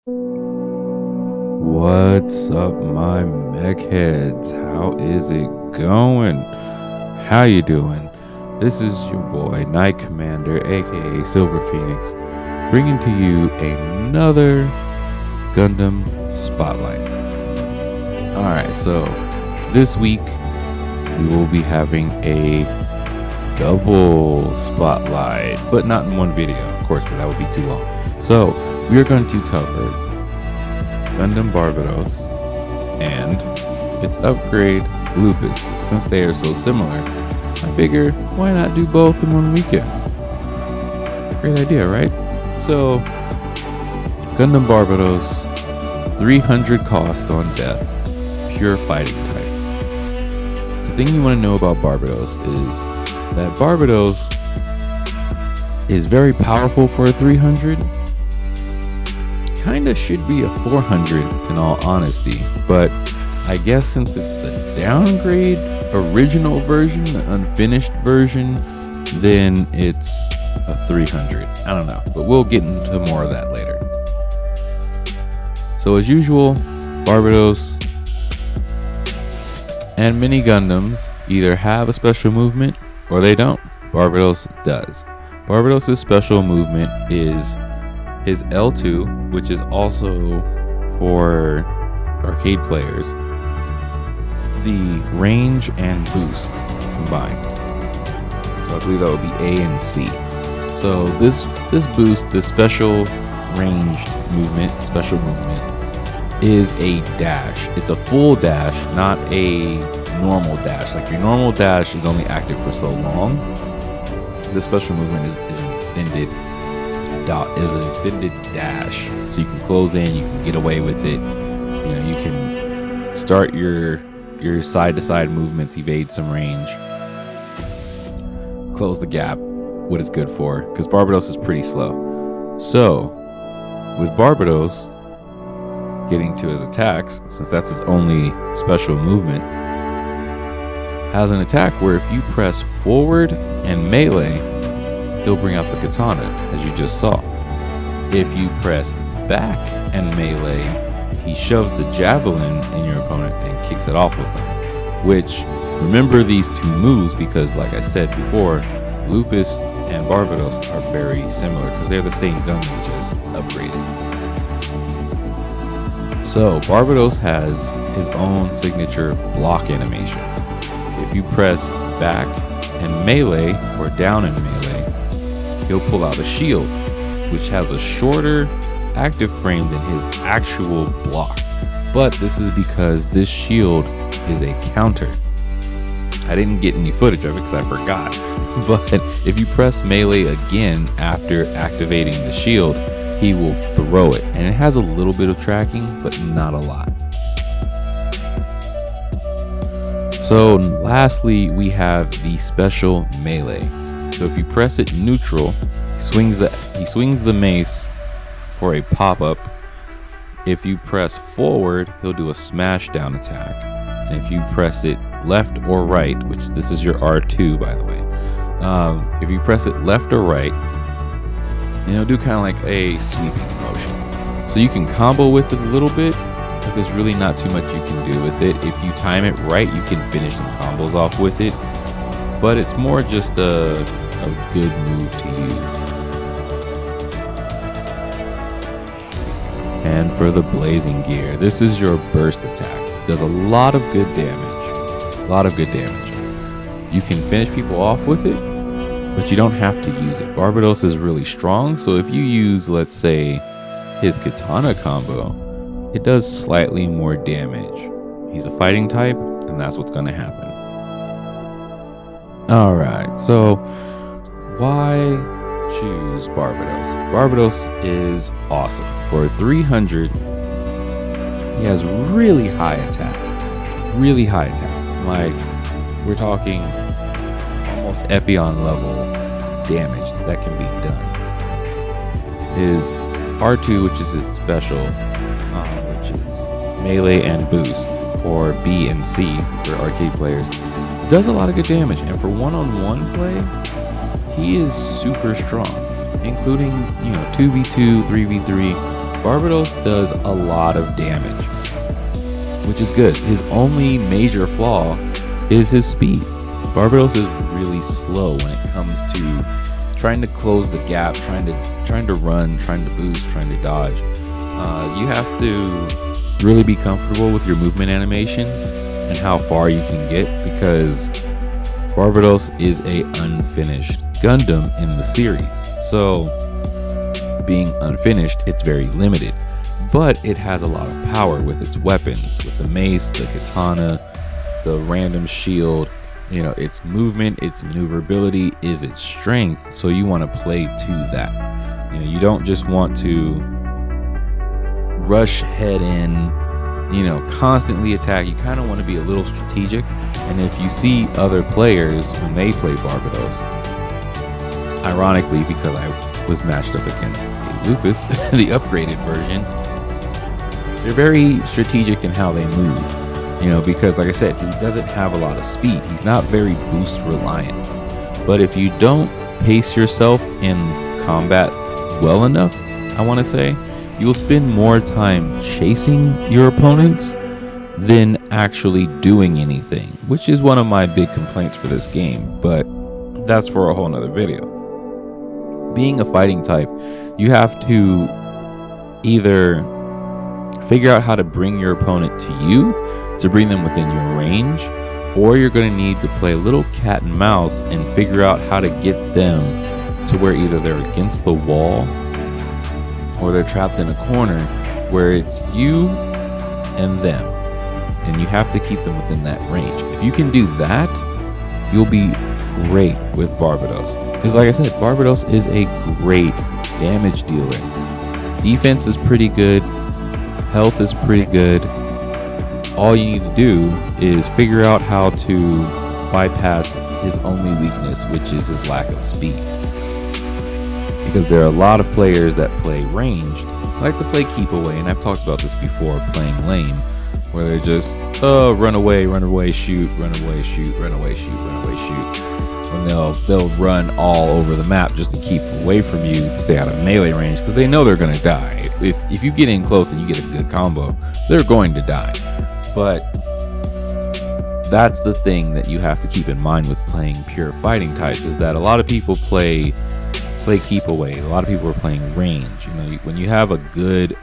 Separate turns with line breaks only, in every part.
What's up, my mech heads? How is it going? How you doing? This is your boy, Night Commander, aka Silver Phoenix, bringing to you another Gundam Spotlight. Alright, so this week we will be having a double spotlight, but not in one video, of course, because that would be too long. So we are going to cover Gundam Barbados and its upgrade Lupus. Since they are so similar, I figure why not do both in one weekend? Great idea, right? So Gundam Barbados, 300 cost on death, pure fighting type. The thing you want to know about Barbados is that Barbados is very powerful for a 300. Kinda should be a 400 in all honesty, but I guess since it's the downgrade original version, the unfinished version, then it's a 300. I don't know, but we'll get into more of that later. So as usual, Barbados and many Gundams either have a special movement or they don't. Barbados does. Barbados' special movement is his L2, which is also for arcade players, the range and boost combined. So I believe that would be A and C. So this boost, this special ranged movement, is a dash. It's a full dash, not a normal dash. Like your normal dash is only active for so long. This special movement is an extended dash, so you can close in, you can get away with it. You know, you can start your side-to-side movements, evade some range, close the gap, what it's good for, because Barbados is pretty slow. So with Barbados getting to his attacks, since that's his only special movement, has an attack where if you press forward and melee, he'll bring out the katana, as you just saw. If you press back and melee, he shoves the javelin in your opponent and kicks it off with them. Which, remember these two moves because, like I said before, Lupus and Barbados are very similar because they're the same Gundam, just upgraded. So Barbados has his own signature block animation. If you press back and melee, or down and melee, he'll pull out a shield, which has a shorter active frame than his actual block. But this is because this shield is a counter. I didn't get any footage of it because I forgot. But if you press melee again after activating the shield, he will throw it. And it has a little bit of tracking, but not a lot. So lastly, we have the special melee. So if you press it neutral, he swings the mace for a pop-up. If you press forward, he'll do a smash down attack. And if you press it left or right, which this is your R2 by the way, if you press it left or right, then he'll do kind of like a sweeping motion. So you can combo with it a little bit, but there's really not too much you can do with it. If you time it right, you can finish some combos off with it, but it's more just a good move to use. And for the blazing gear, this is your burst attack. It does a lot of good damage. You can finish people off with it, but you don't have to use it. Barbados is really strong, so if you use, let's say, his katana combo, it does slightly more damage. He's a fighting type, and that's what's going to happen. Alright, so why choose Barbados? Barbados is awesome. For 300, he has really high attack. Like, we're talking almost Epion level damage that can be done. His R2, which is his special, which is melee and boost, or B and C for arcade players, does a lot of good damage. And for one-on-one play, he is super strong, including 2v2, 3v3. Barbados does a lot of damage, which is good. His only major flaw is his speed. Barbados is really slow when it comes to trying to close the gap, trying to run, trying to boost, trying to dodge. You have to really be comfortable with your movement animations and how far you can get, because Barbados is a unfinished Gundam in the series. So being unfinished, it's very limited, but it has a lot of power with its weapons, with the mace, the katana, the random shield. You know, its movement, its maneuverability is its strength, so you want to play to that. You know, you don't just want to rush head in, you know, constantly attack. You kind of want to be a little strategic. And if you see other players when they play Barbados, ironically, because I was matched up against a Lupus, the upgraded version, they're very strategic in how they move. You know, because like I said, he doesn't have a lot of speed. He's not very boost reliant. But if you don't pace yourself in combat well enough, I want to say, you'll spend more time chasing your opponents than actually doing anything, which is one of my big complaints for this game, but that's for a whole nother video. Being a fighting type, you have to either figure out how to bring your opponent to you, to bring them within your range, or you're going to need to play a little cat and mouse and figure out how to get them to where either they're against the wall or they're trapped in a corner where it's you and them, and you have to keep them within that range. If you can do that, you'll be great with Barbados, because like I said, Barbados is a great damage dealer. Defense is pretty good, health is pretty good. All you need to do is figure out how to bypass his only weakness, which is his lack of speed. Because there are a lot of players that play range, like to play keep away, and I've talked about this before, playing lane, where they're just run away, shoot, run away, shoot, run away, shoot, run away, shoot. When they'll run all over the map just to keep away from you, to stay out of melee range, because they know they're gonna die. If you get in close and you get a good combo, they're going to die. But that's the thing that you have to keep in mind with playing pure fighting types, is that a lot of people play keep away. A lot of people are playing range. You know, when you have a good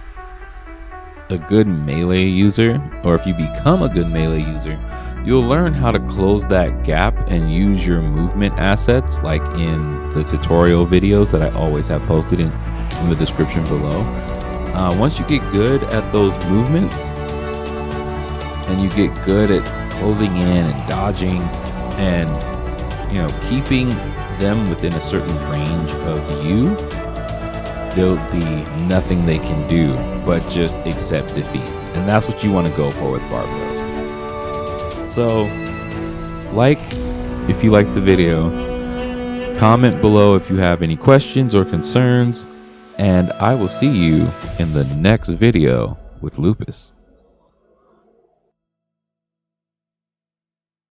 melee user, or if you become a good melee user, you'll learn how to close that gap and use your movement assets, like in the tutorial videos that I always have posted in the description below. Once you get good at those movements, and you get good at closing in and dodging and, you know, keeping them within a certain range of you, there'll be nothing they can do but just accept defeat. And that's what you want to go for with Barbados. So, like if you like the video, comment below if you have any questions or concerns, and I will see you in the next video with Lupus.